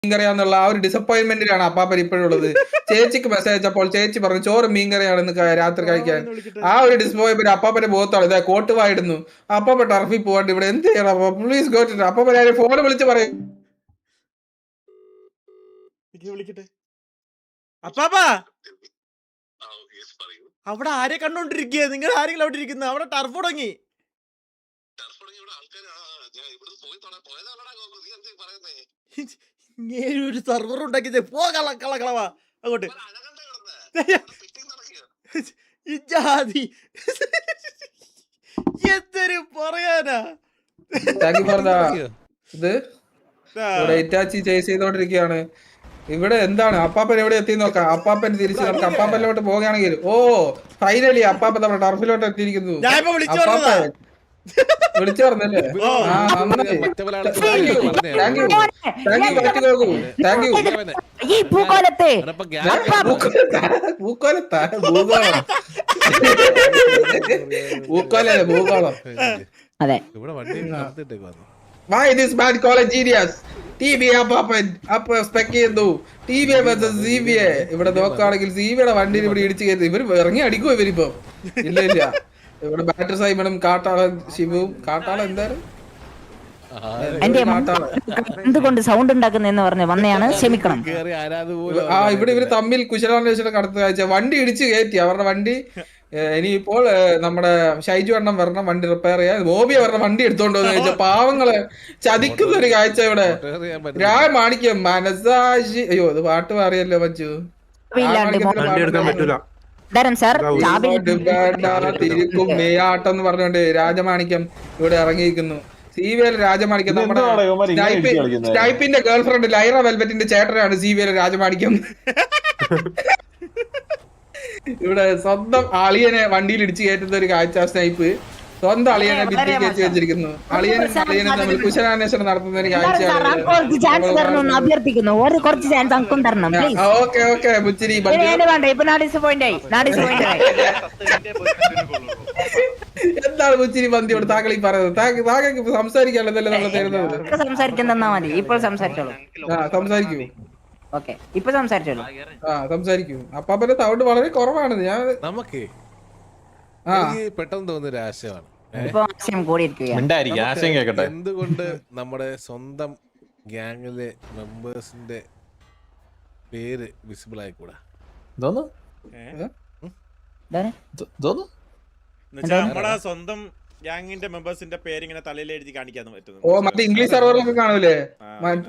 മീൻകറിയാന്നുള്ള ആ ഒരു ഡിസപ്പോയിന്റ്മെന്റിലാണ് അപ്പാപ്പൻ ഇപ്പോഴുള്ളത്. ചേച്ചിക്ക് മെസ്സേജ് അയച്ചപ്പോൾ ചേച്ചി പറഞ്ഞു ചോറ് മീൻകറിയാണെന്ന് രാത്രി കഴിക്കാൻ. ആ ഒരു ഡിസപ്പോയിന്റ്മെന്റ് അപ്പാപ്പന്റെ മുഖത്താണ്. ഇതാ കോട്ടുവായിടുന്നു. അപ്പാപ്പൻ ടർഫിൽ പോകണ്ട ഇവിടെ എന്ത് ചെയ്യണം? പ്ലീസ് ഗോ ടു അപ്പാപ്പൻ ഫോൺ വിളിച്ച് പറയും. വിളിക്കട്ടെ. അപ്പാപ്പാ അവിടെ ആരെ കണ്ടോണ്ടിരിക്കുക? നിങ്ങൾ ആരെങ്കിലും അവിടെ ഇരിക്കുന്നത്? അവിടെ ടർഫ് തുടങ്ങി. ഒരു സർവർ ഉണ്ടാക്കിയത് കളവാ അങ്ങോട്ട് ജാതി എന്തൊരു പറയാനാ. ഇത് ഇവിടെ ഇറ്റാച്ചി ചേസ് ചെയ്തോണ്ടിരിക്കുകയാണ്. ഇവിടെ എന്താണ് അപ്പാപ്പൻ എവിടെ എത്തി നോക്കാം. അപ്പാപ്പൻ തിരിച്ചു നോക്കാം. അപ്പാപ്പനിലോട്ട് പോവുകയാണെങ്കിൽ ഓ ഫൈനലി അപ്പാപ്പൻ നമ്മുടെ ടർഫിലോട്ട് എത്തിയിരിക്കുന്നു. അപ്പാപ്പൻ വിളിച്ചു പറഞ്ഞല്ലേ? ഭൂഗോളം. Why this man college genius? TBA അപ്പാപ്പൻ അപ്പൊ സ്പെക്ക് ചെയ്യുന്നു. TBA versus CBA. ഇവിടെ നോക്കുകയാണെങ്കിൽ CBAയുടെ വണ്ടിയിൽ ഇവിടെ ഇടിച്ചു കയറി. ഇവര് ഇറങ്ങി അടിക്കുമോ ഇവരിപ്പോ? ഇല്ല ഇല്ല. ഇവിടെ ബാറ്റർ സൈമണും കാട്ടാളൻ ശിവവും. കാട്ടാളൻ എന്തായാലും എന്തുകൊണ്ട് സൗണ്ട് ഉണ്ടാക്കുന്നെന്ന് പറഞ്ഞ് വന്നെയാണ്. ക്ഷമിക്കണം. ഇവിടെ ഇവര് തമ്മിൽ കുശലാന്വേഷണം കടത്ത കാഴ്ച. വണ്ടി ഇടിച്ചു കയറ്റി അവരുടെ വണ്ടി. ഇനിയിപ്പോൾ നമ്മുടെ ഷൈജു എണ്ണം വരണം വണ്ടി റിപ്പയർ ചെയ്യാൻ. ബോബിയെ വരണം വണ്ടി എടുത്തോണ്ട് വന്ന് ചോദിച്ചാൽ പാവങ്ങളെ ചതിക്കുന്ന ഒരു കാഴ്ച ഇവിടെ. മാണിക്യം മനസാക്ഷി. അയ്യോ ഇത് പാട്ട് അറിയല്ലോ മച്ചു. തിരിക്കും മേയാട്ടം എന്ന് പറഞ്ഞോണ്ട് രാജമാണിക്യം ഇവിടെ ഇറങ്ങിയിരിക്കുന്നു. സിവിഎൽ രാജമാണിക്യം നമ്മുടെ സ്നൈപ്പിന്റെ ഗേൾഫ്രണ്ട് ലൈറ വെൽവെറ്റിന്റെ ചേട്ടനാണ് സിവിഎൽ രാജമാണിക്യം. ഇവിടെ സ്വന്തം അളിയനെ വണ്ടിയിൽ ഇടിച്ചു കയറ്റുന്ന ഒരു കാഴ്ച. സ്നൈപ്പ് സ്വന്തം അളിയനെ ഭിത്തി കയറ്റി വെച്ചിരിക്കുന്നു. അളിയനും തമ്മിൽ കുശലാന്വേഷണം നടത്തുന്ന ഒരു കാഴ്ചയാണ്. ഓക്കെ ഓക്കെ മുച്ചിരി എന്താണ് മുച്ചിരി ബന്ധിയോട് താങ്കൾ ഈ പറയുന്നത്? താങ്കൾക്ക് സംസാരിക്കാനുള്ളതല്ലേ നമ്മൾ തരുന്നത്? സംസാരിക്കൂ. സംസാരിക്കൂ. അപ്പാപ്പന്റെ സൗണ്ട് വളരെ കുറവാണ്. ഞാൻ നമുക്ക് പെട്ടെന്ന് തോന്നുന്ന ഒരു ആശയമാണ്. എന്തുകൊണ്ട് നമ്മുടെ സ്വന്തം ഗ്യാങ്ങിലെ മെമ്പേഴ്സിന്റെ പേര് വിസിബിൾ ആയിക്കൂടാ? നമ്മുടെ സ്വന്തം ഗ്യാങ്ങിന്റെ മെമ്പേഴ്സിന്റെ പേര് ഇങ്ങനെ തലയിൽ എഴുതി കാണിക്കാന്ന് പറ്റുന്നു. ഓ മറ്റേ ഇംഗ്ലീഷ് സെർവറിലൊക്കെ കാണൂലേ?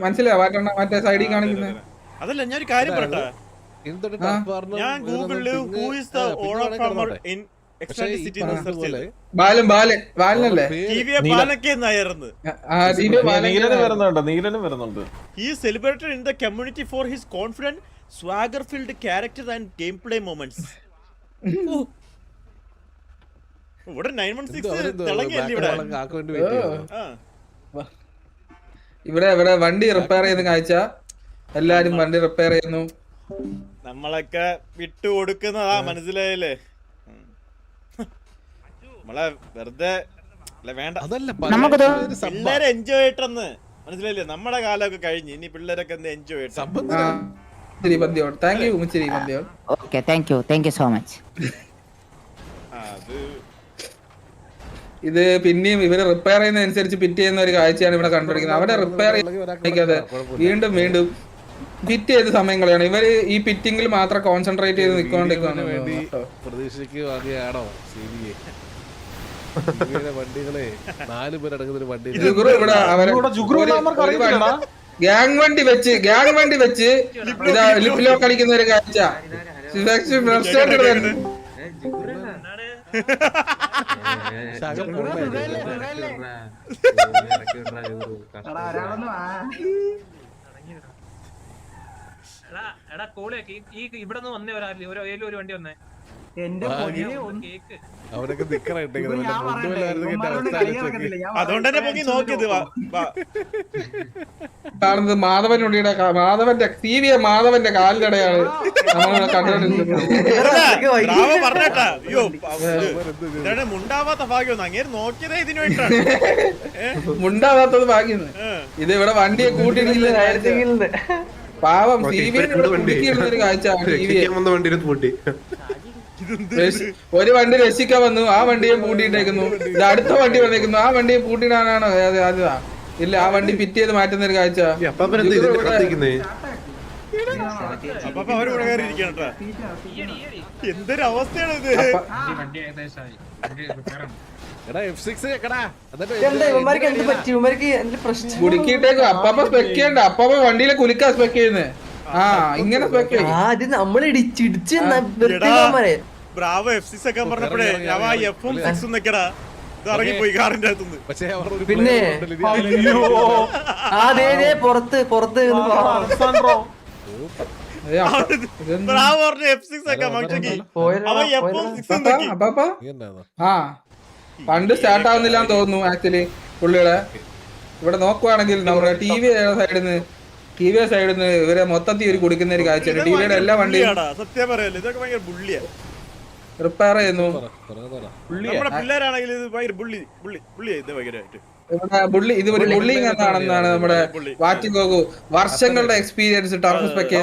മനസ്സിലായോ? മറ്റേ സൈഡിൽ കാണിക്കുന്നത് അതല്ല. ഞാനൊരു കാര്യം പറയട്ടെ. ഞാൻ ഗൂഗിളില് who is the owner farmer in extend city എന്ന് സെർച്ച് ചെയ്തു. ബാലനല്ലേ? ടിവിയെ ബാലനൊക്കെ എന്നായിരുന്നു. He is celebrated in the community for his confident, swagger-filled character and gameplay moments. ഇവിടെ 916 തിളങ്ങിയല്ലേ ഇവിടെ? ഇവിടെ വണ്ടി റിപ്പയർ ചെയ്യുന്ന കാഴ്ച. എല്ലാരും വണ്ടി റിപ്പയർ ചെയ്യുന്നു. നമ്മളൊക്കെ വിട്ടു കൊടുക്കുന്നതാ. മനസ്സിലായില്ലേ? നമ്മളെ വെറുതെ വേണ്ട. പിള്ളേരെ എൻജോയ് ചെയ്യട്ടെന്ന് മനസ്സിലായില്ലേ? നമ്മുടെ കാലമൊക്കെ കഴിഞ്ഞ് ഇനി പിള്ളേരൊക്കെ എന്ത് എൻജോയ് ഇത് പിന്നെയും ഇവര് റിപ്പയർ ചെയ്യുന്ന അനുസരിച്ച് ഫിറ്റ് ചെയ്യുന്ന ഒരു കാഴ്ചയാണ് ഇവിടെ കണ്ടുപിടിക്കുന്നത്. അവിടെ റിപ്പയർ ചെയ്യാതെ വീണ്ടും വീണ്ടും ഫിറ്റ് ചെയ്ത സമയങ്ങളാണ് ഇവര് ഈ ഫിറ്റിംഗിൽ മാത്രം കോൺസെൻട്രേറ്റ് ചെയ്ത് നിൽക്കൊണ്ടിരിക്കുകയാണ്. വണ്ടികളെ 4 പേരടങ്ങുന്ന ഒരു വണ്ടി ഗ്യാങ് വണ്ടി വെച്ച് ഇതാ ലിപ്പിലോ കളിക്കുന്ന ഒരു കാഴ്ച. എടാ കോളിയാക്കി ഈ ഇവിടെ നിന്ന് വന്നേ ഒരു വണ്ടി വന്നേ. അവരൊക്കെ നിക്കറായിട്ടേക്കുന്നത് അതുകൊണ്ട് തന്നെ പൊങ്ങി നോക്കിയത് കാണുന്നത് മാധവന്റെ മാധവന്റെ കാലിലടയാണ് നമ്മൾ കണ്ടുകൊണ്ടിരിക്കുന്നത്. പറഞ്ഞേട്ടാ അയ്യോ ഇതാണ് മുണ്ടാവാത്ത ഭാഗ്യം അങ്ങേര് നോക്കിയതേ ഇതിനു വേണ്ടിട്ടാണ്. മുണ്ടാവാത്തത് ഭാഗ്യം. ഇത് ഇവിടെ വണ്ടിയെ കൂട്ടിയിടിക്കുന്നത് പാവം ഒരു കാഴ്ച. ഒരു വണ്ടി രക്ഷിക്കാൻ വന്നു, ആ വണ്ടിയെ പൂട്ടിയിട്ടേക്കുന്നു. ഇത് അടുത്ത വണ്ടി വന്നേക്കുന്നു, ആ വണ്ടിയെ പൂട്ടിയിടാനാണ് അതാ. ഇല്ല, ആ വണ്ടി ഫിറ്റ് ചെയ്ത് മാറ്റുന്ന ഒരു കാഴ്ച. എന്തൊരു അവസ്ഥയാണ് ഇത്. കുടുക്കിയിട്ടേക്കും. അപ്പാപ്പ സ്പെക്ക് ചെയ്യണ്ട, അപ്പാപ്പ വണ്ടിയിലെ കുലുക്കാ സ്പെക്ക് ചെയ്യുന്നത്. ആ ഇങ്ങനെ സ്പെക്ക് ചെയ്യും. നമ്മൾ ഇടിച്ചിടിച്ച് ബ്രാവോ F6 ഒക്കെ പറഞ്ഞപ്പോഴേ ഞാൻ F-ഉം 6-ഉം നിക്കടാ ഇറങ്ങിപ്പോയി കാറിന്റെ അകത്തുനിന്ന്. പിന്നെ പുറത്ത് ബ്രാവോ F6 ഒക്കെ മറ്റേക്ക് അവൻ F-ഉം 6-ഉം നിക്കി. ആ പണ്ട് സ്റ്റാർട്ട് ആവുന്നില്ലാന്ന് തോന്നുന്നു ആക്ച്വലി പുള്ളിയുടെ. ഇവിടെ നോക്കുവാണെങ്കിൽ നമ്മുടെ ടി വി സൈഡിൽ നിന്ന് ഇവരെ മൊത്തത്തിൽ ഒരു കുടിക്കുന്ന ഒരു കാഴ്ച. ടിവിയുടെ എല്ലാ വണ്ടിയും സത്യം പറയല്ലേ ഇതൊക്കെ ഭയങ്കര ബുള്ളിയാ. റിപ്പയർ ചെയ്യുന്നു. നമ്മുടെ പിള്ളേരാണെങ്കിൽ ഇത് ഭയങ്കര ബുള്ളിയാ ഇത് ഭയങ്കരമായിട്ട്. ഇത് ഒരു ബുള്ളിങ് എന്നാണെന്നാണ് നമ്മുടെ വാറ്റിഗോഗു വർഷങ്ങളുടെ experience turf spec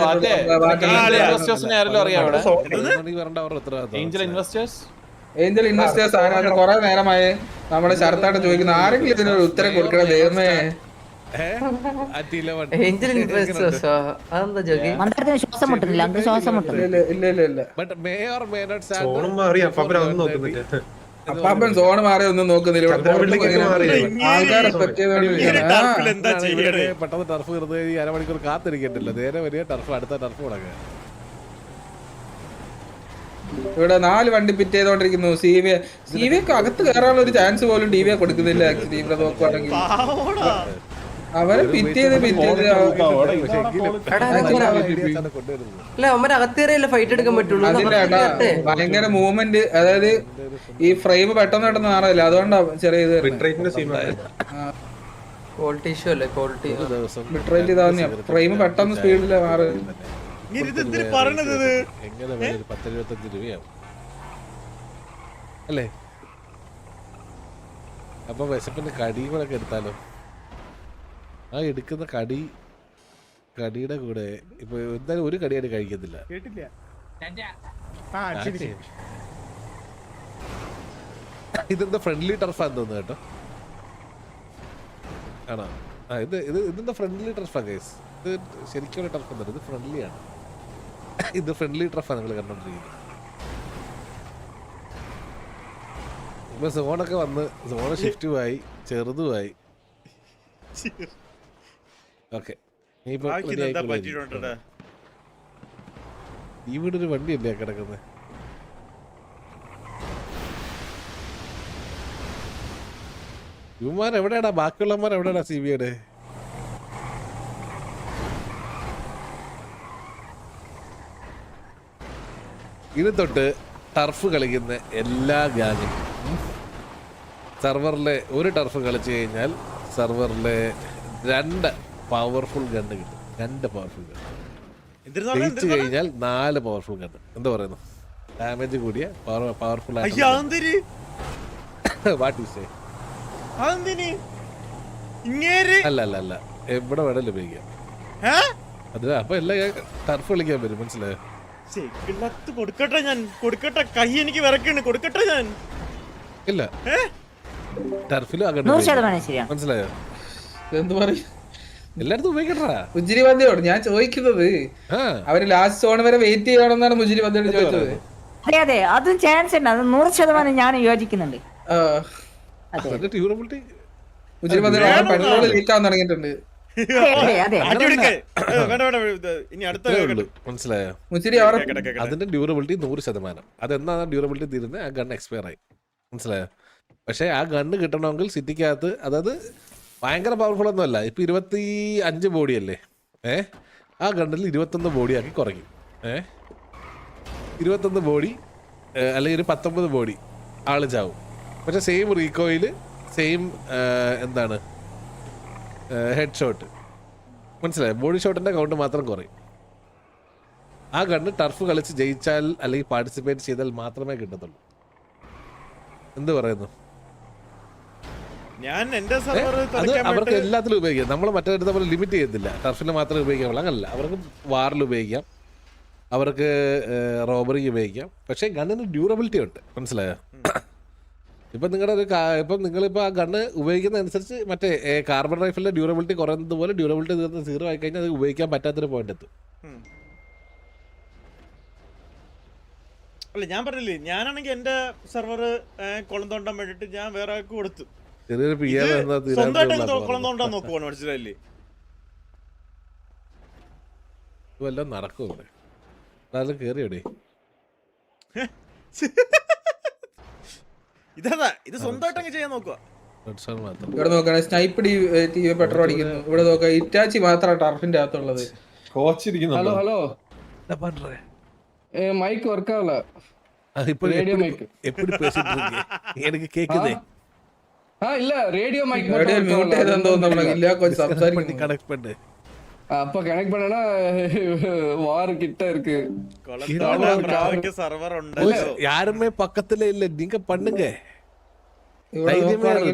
Angel investors ആരാണ് കുറെ നേരമായി നമ്മുടെ ശരത്തായിട്ട് ചോദിക്കുന്ന. ആരെങ്കിലും ഇതിനൊരു ഉത്തരം കൊടുക്കണം ദൈവമേ. ശ്വാസം മുട്ടുന്നില്ല, അങ്ങ് ശ്വാസം മുട്ടുന്നില്ല. ഇല്ല അപ്പാപ്പൻ സോണ് മാറി ഒന്നും നോക്കുന്നില്ല. ആൾക്കാരെ സ്പെക്ട് പെട്ടെന്ന് ടർഫ് കയറുന്ന അരമണിക്കൂർ കാത്തിരിക്കട്ടില്ല, നേരെ വരിക ടർഫ് അടുത്ത ടർഫ് തുടങ്ങുക. ഇവിടെ 4 വണ്ടി പിറ്റ് ചെയ്തോണ്ടിരിക്കുന്നു. സിവിക്ക് അകത്ത് കയറാനുള്ള ഒരു ചാൻസ് പോലും ടി വി കൊടുക്കുന്നില്ല. ആക്ച്വലി ഇവിടെ നോക്കുവാണെങ്കിൽ അവരെ പിറ്റ് ചെയ്ത് ഫൈറ്റ് എടുക്കാൻ പറ്റുള്ളൂ. ഭയങ്കര മൂവ്മെന്റ്, അതായത് ഈ ഫ്രെയിം പെട്ടെന്ന് പെട്ടെന്ന് മാറില്ല, അതുകൊണ്ടാ ചെറിയ ഇത് ക്വാളിറ്റി ഇഷ്യൂ അല്ലേ. ക്വാളിറ്റി ബിട്രേറ്റ് ഇതാ ഫ്രെയിം പെട്ടെന്ന് സ്പീഡില് മാറി. എങ്ങനെ 10-25 രൂപയാവും അല്ലേ? അപ്പൊ വിശപ്പിന്റെ കടിയും കൂടെ ഒക്കെ എടുത്താലോ? ആ എടുക്കുന്ന കടിയുടെ കൂടെ ഇപ്പൊ എന്തായാലും ഒരു കടിയായിട്ട് കഴിക്കത്തില്ല. ഇതെന്താ ഫ്രണ്ട്ലി ടർഫാന്ന് തോന്നുന്നു കേട്ടോ. ആണോ? ആ ഇതെന്താ ഫ്രണ്ട്ലി ടർഫാ ഗൈസ്. ഇത് ശരിക്കുള്ള ടർഫ് ഒന്നും ഇത് ഫ്രണ്ട്ലി ആണ്. ഇത് ഫ്രണ്ട്ലി ടർഫാണ് നിങ്ങൾ കണ്ടോണ്ടിരിക്കുന്നത്. ഇപ്പൊ സോണൊക്കെ വന്ന് സോണ് ഷിഫ്റ്റുമായി ചെറുതുമായി. ഓക്കെ ഈ വീടൊരു വണ്ടിയല്ലേ കിടക്കുന്നത്. ഇവന്മാർ എവിടെയാടാ? ബാക്കിയുള്ളവന്മാർ എവിടെയാടാ? സിബിയുടെ ഇത് തൊട്ട് ടർഫ് കളിക്കുന്ന എല്ലാ ഗ്യാങ്ങും സെർവറിലെ ഒരു ടർഫ് കളിച്ചു കഴിഞ്ഞാൽ സെർവറിലെ 2 പവർഫുൾ ഗണ്ണ് കിട്ടും. 2 പവർഫുൾ ഗണ്ണ് ജയിച്ചു കഴിഞ്ഞാൽ 4 പവർഫുൾ ഗണ്ണ്. എന്താ പറയുന്നു? ഡാമേജ് കൂടിയ പവർഫുൾ അല്ല എവിടെ വേണേലും ഉപയോഗിക്കാം. അത് അപ്പൊ എല്ലാ ടർഫ് കളിക്കാൻ വരും. മനസ്സിലായോ? കൊടുക്കട്ടെ ഞാൻ കൊടുക്കട്ടെ. കൈ എനിക്ക് വിറക്കാണ്. കൊടുക്കട്ടെ ഞാൻ. ഇല്ല ടർഫിലും മനസ്സിലായോ? എന്ത് പറയും? എല്ലായിടത്തും ഉപയോഗിക്കട്ടാ. മുജിരി പന്തിയോട് ഞാൻ ചോദിക്കുന്നത്, അവര് ലാസ്റ്റ് സോൺ വരെ വെയിറ്റ് ചെയ്യണമെന്നാണ് മുജിരി പന്തിയോട് ചോദിച്ചത്. അതെ അതും ചാൻസ് ഉണ്ട്. അത് 100% ഞാൻ യോജിക്കുന്നുണ്ട്. മുജിരി പന്തിയോട് പെട്രോൾ ലീക്ക് ആവാൻ തുടങ്ങിയിട്ടുണ്ട്. മനസ്സിലായോ? അതിന്റെ ഡ്യൂറബിലിറ്റി 100%. അതെന്നാണ് ഡ്യൂറബിലിറ്റി തീരുന്നത്? ആ ഗൺ എക്സ്പയർ ആയി. മനസ്സിലായോ? പക്ഷെ ആ ഗണ്ണ് കിട്ടണമെങ്കിൽ സിറ്റിക്കകത്ത്, അതായത് ഭയങ്കര പവർഫുൾ ഒന്നും അല്ല. ഇപ്പൊ 25 ബോഡിയല്ലേ, ആ ഗണ്ണിൽ 21 ബോഡിയാക്കി കുറയ്ക്കും. 21 ബോഡി അല്ലെങ്കിൽ ഒരു 19 ബോഡി ആള് ചാവും. പക്ഷെ സെയിം റീകോയില് സെയിം എന്താണ് ഹെഡ് ഷോട്ട്, മനസ്സിലായോ? ബോഡി ഷോട്ടിന്റെ കൗണ്ട് മാത്രം കുറയും. ആ ഗണ്ണ് ടർഫ് കളിച്ച് ജയിച്ചാൽ അല്ലെങ്കിൽ പാർട്ടിസിപ്പേറ്റ് ചെയ്താൽ മാത്രമേ കിട്ടത്തുള്ളൂ. എന്ത് പറയുന്നു? ഞാൻ എന്റെ അത് അവർക്ക് എല്ലാത്തിലും ഉപയോഗിക്കാം. നമ്മൾ മറ്റേടത്തെ പോലെ ലിമിറ്റ് ചെയ്യത്തില്ല. ടർഫിൽ മാത്രമേ ഉപയോഗിക്കാവുള്ളൂ, അങ്ങനല്ല. അവർക്ക് വാറിൽ ഉപയോഗിക്കാം, അവർക്ക് റോബറിക്ക് ഉപയോഗിക്കാം. പക്ഷേ ഗണ്ണിന് ഡ്യൂറബിലിറ്റി ഉണ്ട്, മനസ്സിലായോ? ഇപ്പം നിങ്ങളുടെ ഒരു ഇപ്പം നിങ്ങളിപ്പോൾ ആ ഗണ്ണ് ഉപയോഗിക്കുന്ന അനുസരിച്ച് മറ്റേ കാർബൺ റൈഫിലെ ഡ്യൂറബിലിറ്റി കുറയുന്നത് പോലെ ഡ്യൂറബിലിറ്റി തീർന്ന് 0 ആയി കഴിഞ്ഞാൽ അത് ഉപയോഗിക്കാൻ പറ്റാത്തൊരു പോയിന്റ് എത്തും. അല്ല ഞാൻ പറഞ്ഞില്ലേ, ഞാനാണെങ്കിൽ എന്റെ സെർവർ കുളം തോണ്ടാൻ വേണ്ടിട്ട് ഞാൻ വേറെ ആൾക്ക് കൊടുത്തു. സ്വന്തമായിട്ട് കുളം തോണ്ടാൻ നോക്കുവാണ്, മനസ്സിലായില്ലേ? വല്ലതും നടക്കും ഇവിടെ, അതായത് കേറിയോടെ. ഇതാ ഇത് സ്വന്തമായിട്ട് അങ്ങ് ചെയ്യാൻ നോക്കുക. ഇവിടെ നോക്കുകയാണെങ്കിൽ സ്നൈപ്പ് ടീം പെട്രോൾ അടിക്കുന്നു. ഇവിടെ നോക്കുക ഇറ്റാച്ചി മാത്രമാണ് ടർഫിന്റെ അകത്തുള്ളത്. ഹലോ ഹലോ மைக் ஒர்க் ஆகல. ரேடியோ மைக் எப்படி பேசிட்டு இருக்கீங்க? எனக்கு கேக்குதே. இல்ல ரேடியோ மைக் റേഡിയോ മ്യൂട്ട് ചെയ്തെന്ന് തോന്നുന്നു. ഇല്ല கொஞ்சம் സംസാരിക്കുന്നു. கனெக்ட் பண்ணு. அப்ப கனெக்ட் பண்ணனா வார் கிட்ட இருக்கு. സെർവർ ഉണ്ടല്ലോ. யாருமே பக்கத்துல இல்ல, நீங்க பண்ணுங்க. ഇവിടെ നോക്കുകയാണെങ്കിൽ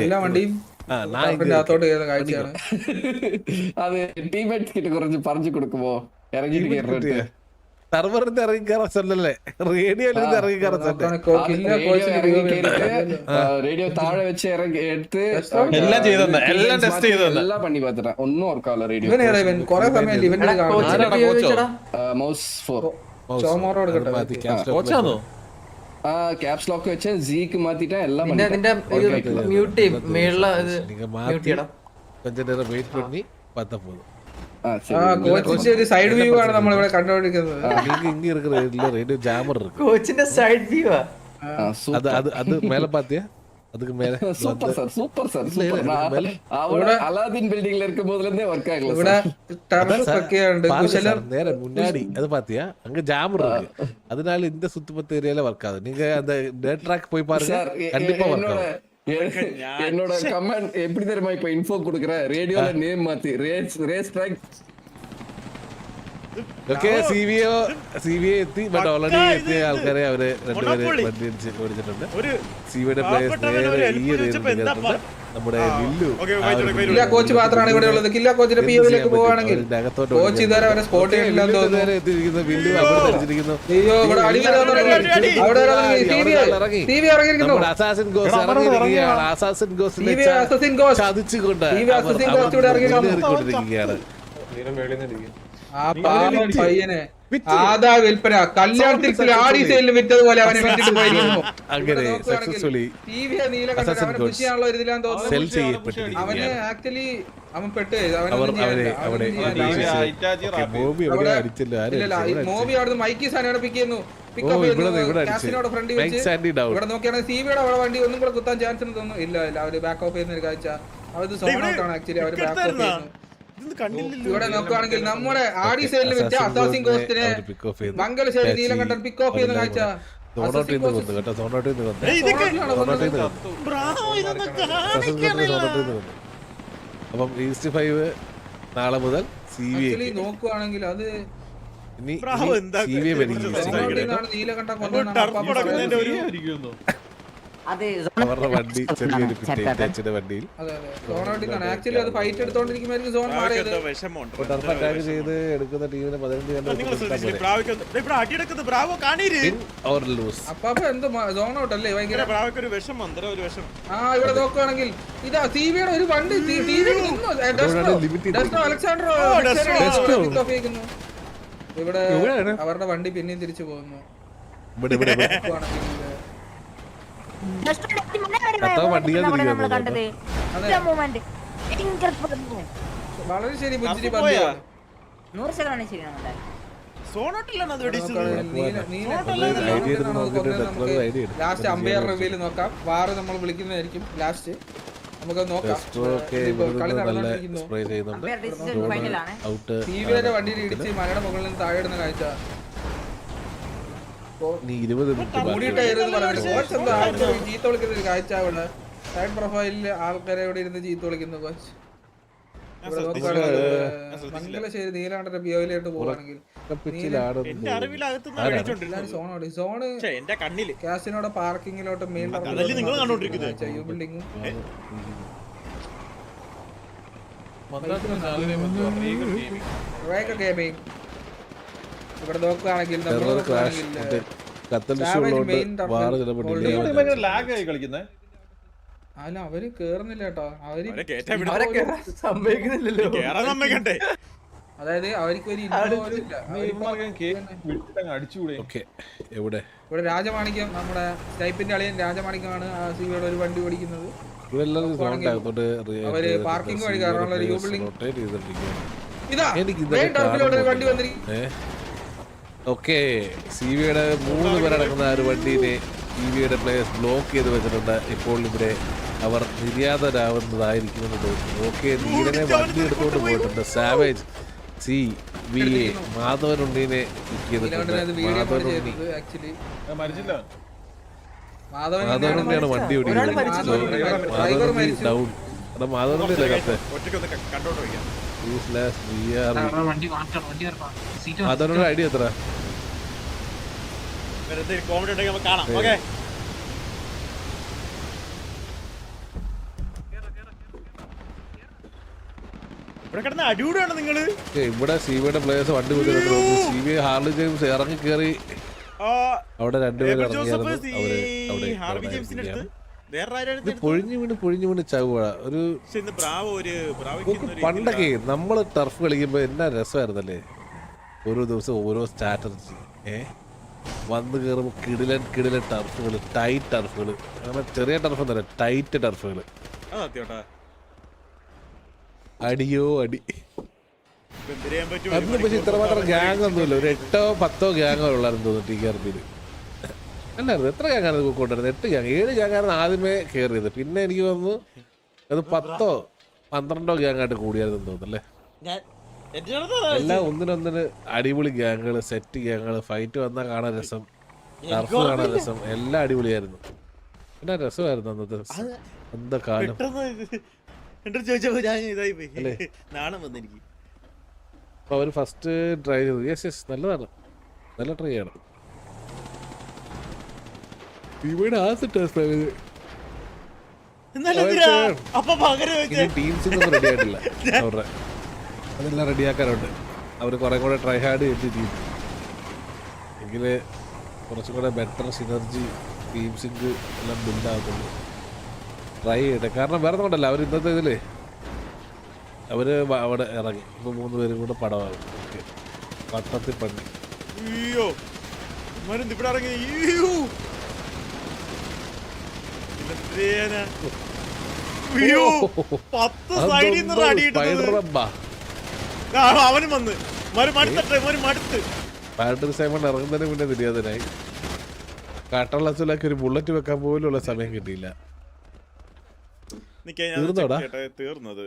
എല്ലാ വണ്ടിയും ടർഫിന്റെ അകത്തോട്ട് കയറുന്ന കാഴ്ചയാണ്. அது டீம்மேட்ஸ் கிட்ட கொஞ்சம் പറഞ്ഞു കൊടുക്കുമോ? ഇറങ്ങിയിട്ട് കേറട്ടെ. സർവറിൽ ഇറങ്ങി കയറാൻ சொல்லല്ലേ, റേഡിയോയിൽ ഇറങ്ങി കയറാൻ சொல்லേ. റേഡിയോ താഴെ വെച്ച് ഇറങ്ങി എടുത്ത് എല്ലാം ചെയ്തെന്ന്, എല്ലാം ടെസ്റ്റ് ചെയ്തെന്ന്, എല്ലാം പണി പാത്തിട്ടാ. ഒന്നും ഓർക്കാവില്ല റേഡിയോ. കൊറേ സമയം ഇവന്റ് മൗസ് 4 ചോമോറോട് കോച്ചാണോ? ക്യാപ്സ് ലോക്ക് വെച്ച് സീക്ക് മാറ്റിട്ടാ എല്ലാം നിന്റെ മ്യൂട്ട് മേളില கொஞ்ச நேரம் வெயிட் பண்ணி பார்த்தா போதும். കോച്ചിന്റെ ഒരു സൈഡ് വ്യൂ ആണ് നമ്മൾ ഇവിടെ കണ്ടുകൊണ്ടിരിക്കുന്നത്. நீங்க இங்க இருக்கிற ரேடியோ ஜாமர் இருக்கு. കോച്ചിന്റെ സൈഡ് വ്യൂ அது அது அது மேல பாத்தியா? அதுக்கு மேல super sir, super sir, super. அவரோட அலாதீன் பில்டிங்ல இருக்கும் போதுல இருந்தே வர்க் ஆகல. ഇവിടെ ടെററിസ്റ്റ് ഒക്കെ ഉണ്ട്. കുശലം நேரா முன்னாடி அது பாத்தியா? அங்க ஜாமர் இருக்கு, அதனால இந்த சுத்துப்பத்து ஏரியால வர்க் ஆகுது. நீங்க அந்த டேட் ட்ராக் போய் பாருங்க, கண்டிப்பா வர்க் ஆகும். என்னோட கமெண்ட் எப்படி தெரியுமா? இப்ப இன்ஃபோ கொடுக்குறேன், ரேடியோல நேம் மாத்தி ரேஸ் ட்ராக். ഓക്കെ സിവിഎ എത്തി, ബട്ട് ഓൾറെഡി എത്തിയ ആൾക്കാരെ അവര് രണ്ടുപേര് വണ്ടി ഓടിച്ചിട്ടുണ്ട്. സിവിയുടെ പ്ലേയേഴ്സ് നേരെ ഈ ഒരു നമ്മുടെ കില്ല കോച്ച് മാത്രമാണ് ഇവിടെ ഉള്ളത്. കില്ല കോച്ചിന്റെ പിഒയിലേക്ക് പോവാണെങ്കിൽ കോച്ച് ഇതുവരെ അവരെ സ്പോട്ട് ചെയ്യില്ലെന്ന് തോന്നുന്നു. എത്തിയിരിക്കുന്നു വില്ലു അവിടെ ധരിച്ചിരിക്കുന്നു. അയ്യോ ഇവിടെ അവിടെ ഇറങ്ങിയിരിക്കുന്നു. അസാസിൻ ഗോസ് ഇറങ്ങിയിരിക്കുകയാണ്. അസാസിൻ ഗോസിനെ ചതിച്ചുകൊണ്ട് ഇറങ്ങിക്കൊണ്ടിരിക്കുകയാണ്. ആ പാവം പയ്യനെ ആദാ വിൽപ്പന കല്യാണത്തിൽ ആടി സെയിലിൽ വിറ്റതുപോലെ അവനെ വിറ്റിട്ട് പോയിരിക്കുന്നു. അങ്ങനെ സക്സസ്ഫുള്ളി അവനെ കൃഷിയാണല്ലോ ഇതിലാന്ന് തോന്നുന്നു. സെൽ ചെയ്യപ്പെട്ടിരിക്കുകയാണ്. അവന് ആക്ച്വലി അവൻ പെട്ട് മോബി അവിടെ മൈക്കി സാധനം പിക്ക് ചെയ്യുന്നു. കാസിനോട് ഫ്രണ്ട് ഇവിടെ നോക്കിയാണെങ്കിൽ സിവിയുടെ അവിടെ വണ്ടി ഒന്നും കൂടെ കുത്താൻ ചാൻസ് തോന്നുന്നു. ഇല്ല അവര് ബാക്ക് ഓഫ് ചെയ്യുന്ന ഒരു കാഴ്ച. അവര് സോൺ ഔട്ട് ആണ് ആക്ച്വലി. അവര് ബാക്ക് ഓഫ് ചെയ്യുന്നു. ഇവിടെ നോക്കുകയാണെങ്കിൽ നമ്മുടെ ആടി സൈഡിൽ വെച്ച അസാസിൻ ഗോസ്റ്റിനെ മംഗലശ്ശേരി നീലകണ്ഠൻ പിക്ക് ഓഫ് ചെയ്യുന്ന കാഴ്ച. അപ്പം ഈസ്റ്റ് 5 നാളെ മുതൽ നോക്കുകയാണെങ്കിൽ അത് നീലകണ്ഠൻ അവരുടെ വണ്ടി ചെറിയൊരു പിറ്റേച്ചിന്റെ വണ്ടിയിൽ ആക്ച്വലി അത് ഫൈറ്റ് എടുത്തോണ്ടിരിക്കുമ്പോൾ സോൺ മാറിയത്. അറ്റാക്ക് ചെയ്ത് എടുക്കുന്ന ടീമിനെ 15 അപ്പൊ എന്തോ സോൺ ഔട്ട് അല്ലേ ഭയങ്കര. ഇവിടെ നോക്കുകയാണെങ്കിൽ ഇതാ സിവിയുടെ ഒരു വണ്ടി അലക്സാണ്ടറോ ഇവിടെ അവരുടെ വണ്ടി പിന്നെയും തിരിച്ചു പോകുന്നു. വളരെ ശരി പുഞ്ചിരി പന്തിയാണ്. ലാസ്റ്റ് അമ്പയർ റിവ്യൂല് നോക്കാം. വാറ് നമ്മൾ വിളിക്കുന്നതായിരിക്കും ലാസ്റ്റ്. നമുക്ക് നോക്കാം. ടിവിയുടെ വണ്ടിയിൽ ഇടിച്ച് മലയുടെ മുകളിൽ നിന്ന് താഴെ ഇടുന്ന കാഴ്ച. നീ 20 മിനിറ്റ് കൂടിയിട്ടായിരുന്നു പറയുന്നത്. കോച്ച് എന്താ ആൾക്കാർ ചീത്ത വിളിക്കുന്ന ഒരു കാഴ്ച അവിടെ. സൈഡ് പ്രൊഫൈലിൽ ആൾക്കാരെ ഇവിടെ ഇരുന്ന് ചീത്ത വിളിക്കുന്നു കോച്ച്. ഇവിടെ നോക്കുകയാണെങ്കിൽ മംഗലശ്ശേരി നീലാണ്ടന്റെ ബിയോയിലോട്ട് പോവാണെങ്കിൽ എന്റെ അറിവിലകത്തുനിന്ന് അടിച്ചോണ്ടിരുന്നത്. സോണ് എന്റെ കണ്ണില് കാസിനോടെ പാർക്കിങ്ങിലോട്ട് മെയിൻ അതല്ലേ നിങ്ങൾ കണ്ടോണ്ടിരിക്കുന്നത്. ബിൽഡിങ്ങും ഗെയിമിംഗ് ഇവിടെ നോക്കുകയാണെങ്കിൽ അല്ല അവര് കേറുന്നില്ല കേട്ടോ. സമ്മതിക്കുന്നില്ലല്ലോ. അതായത് അവർക്ക് ഒരു ഇവിടെ രാജമാണിക്യം നമ്മുടെ സ്നൈപ്പിന്റെ അളിയൻ രാജമാണിക്യമാണ് ആ സിവിയുടെ ഒരു വണ്ടി ഓടിക്കുന്നത്. അവര് പാർക്കിംഗ് വഴി കയറാനുള്ള ഒരു ബിൽഡിംഗ് വണ്ടി വന്നിരിക്കും. ഓക്കെ സിവിയുടെ 3 പേരടങ്ങുന്ന ആ ഒരു വണ്ടീനെ സിവിയുടെ പ്ലേയേഴ്സ് ബ്ലോക്ക് ചെയ്ത് വെച്ചിട്ടുണ്ട്. ഇപ്പോൾ ഇവിടെ അവർ നിര്യാതരാവുന്നതായിരിക്കുമെന്ന് തോന്നുന്നു. ഓക്കെ നീലനെ വണ്ടി എടുത്തുകൊണ്ട് പോയിട്ടുണ്ട്. സാവേജ് സി വി എ മാധവനുണ്ണീനെ മാധവനുണ്ണിയാണ് വണ്ടി ഓടിക്കുന്നത്. ഡൗൺ മാധവനുണ്ണിയല്ലേ കത്ത് മാധവനുണ്ണിയുടെ ഐഡിയ എത്ര? ഇവിടെ സിവിയുടെ പ്ലേയേഴ്സ് വണ്ടി സിവി ഹാർലി ജെയിംസ് ഇറങ്ങി കയറി അവിടെ രണ്ടുപേരും പൊഴിഞ്ഞു വീണ് ചാവുക. ഒരു പണ്ടൊക്കെ നമ്മള് ടർഫ് കളിക്കുമ്പോ എന്നാ രസമായിരുന്നല്ലേ. ഓരോ ദിവസം ഓരോ സ്ട്രാറ്റജി വന്ന് കയറുമ്പോ കിടിലൻ ടർഫുകള്, ടൈറ്റ് ടർഫുകള്. അങ്ങനെ ചെറിയ ടർഫ് ഒന്നല്ല, ടൈറ്റ് ടർഫുകള്. അടിയോ അടി. അന്ന് പക്ഷെ ഇത്രമാത്രം ഗ്യാങ് ഒന്നുമില്ല. ഒരു 8-10 ഗ്യാങ്ങോ ഉള്ളായിരുന്നു തോന്നുന്നു TKRP-ല്. അല്ലായിരുന്നു. എത്ര ഗ്യാങ്ങാണ് കൊണ്ടുവരുന്നത്? 8 ഗ്യാങ് 7 ഗ്യാങ്ങാണ് ആദ്യമേ കയറിയത്. പിന്നെ എനിക്ക് തോന്നുന്നു അത് 10-12 ഗ്യാങ്ങായിട്ട് കൂടിയായിരുന്നു തോന്നുന്നല്ലേ. എല്ലാം ഒന്നിനൊന്നിന് അടിപൊളി ഗ്യാങ്ങുകള്, സെറ്റ് ഗ്യാങ്ങുകള്. ഫൈറ്റ് വന്നാൽ കാണാൻ രസം, ടർഫ് കാണാൻ രസം, എല്ലാം അടിപൊളിയായിരുന്നു. പിന്നെ രസമായിരുന്നു അന്നത്തെ എന്താ കാലം. അപ്പൊ അവര് ഫസ്റ്റ് ട്രൈ ചെയ്തു. യെസ് നല്ലതാണ്, നല്ല ട്രൈ ചെയ്യണം. ഇവിടെ ടീംസിനൊന്നും റെഡി ആയിട്ടില്ല. അവരുടെ അതെല്ലാം റെഡിയാക്കാനുണ്ട്. അവർ കുറെ കൂടെ ട്രൈ ഹാർഡ് ചെയ്തിട്ട് എങ്കില് കുറച്ചും കൂടെ ബെറ്റർ സിനർജി ടീം സിങ്ക് എല്ലാം ബിൽഡാകുള്ളൂ. ട്രൈ ചെയ്യട്ടെ. കാരണം വേറെ കൊണ്ടല്ല, അവർ ഇന്നത്തെ ഇതില് അവര് അവിടെ ഇറങ്ങി. ഇപ്പൊ 3 പേരും കൂടെ പടമാകും. പട്ടത്തിൽ പണി. അവനും വന്ന് ഇറങ്ങുന്നതിന് മുന്നേ നിര്യാതനായി. കാട്ടളത്തിലാക്കി ഒരു ബുള്ളറ്റ് വെക്കാൻ പോലുള്ള സമയം കിട്ടിയില്ല. തീർന്നത്